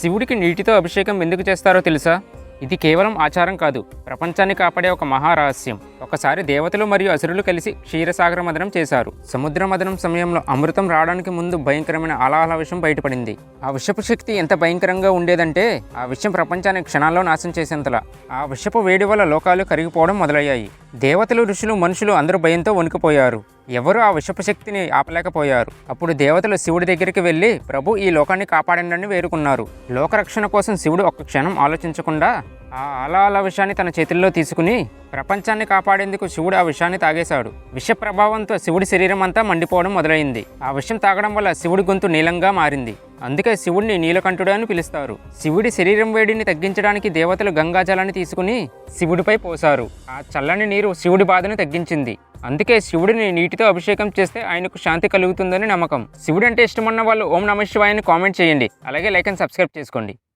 శివుడికి నీటితో అభిషేకం ఎందుకు చేస్తారో తెలుసా? ఇది కేవలం ఆచారం కాదు, ప్రపంచాన్ని కాపాడే ఒక మహారహస్యం. ఒకసారి దేవతలు మరియు అసురులు కలిసి క్షీరసాగర మథనం చేశారు. సముద్ర మథనం సమయంలో అమృతం రావడానికి ముందు భయంకరమైన అలాహల విషయం బయటపడింది. ఆ విషపు శక్తి ఎంత భయంకరంగా ఉండేదంటే ఆ విషయం ప్రపంచాన్ని క్షణాల్లో నాశనం చేసేంతలా. ఆ విషపు వేడి వల్ల లోకాలు కరిగిపోవడం మొదలయ్యాయి. దేవతలు, ఋషులు, మనుషులు అందరూ భయంతో వణికిపోయారు. ఎవరు ఆ విషపు శక్తిని ఆపలేకపోయారు. అప్పుడు దేవతలు శివుడి దగ్గరికి వెళ్ళి, ప్రభు, ఈ లోకాన్ని కాపాడండి వేడుకున్నారు. లోకరక్షణ కోసం శివుడు ఒక్క క్షణం ఆలోచించకుండా ఆ అలాల విషయాన్ని తన చేతుల్లో తీసుకుని ప్రపంచాన్ని కాపాడేందుకు శివుడు ఆ విషయాన్ని తాగేశాడు. విష ప్రభావంతో శివుడి శరీరం అంతా మండిపోవడం మొదలైంది. ఆ విషం తాగడం వల్ల శివుడి గొంతు నీలంగా మారింది. అందుకే శివుడిని నీలకంఠుడు అని పిలుస్తారు. శివుడి శరీరం వేడిని తగ్గించడానికి దేవతలు గంగాజలాన్ని తీసుకుని శివుడిపై పోశారు. ఆ చల్లని నీరు శివుడి బాధను తగ్గించింది. అందుకే శివుడిని నీటితో అభిషేకం చేస్తే ఆయనకు శాంతి కలుగుతుందని నమ్మకం. శివుడు అంటే ఇష్టమన్న వాళ్ళు ఓం నమః శివాయ అని కామెంట్ చేయండి. అలాగే లైక్ అండ్ సబ్స్క్రైబ్ చేసుకోండి.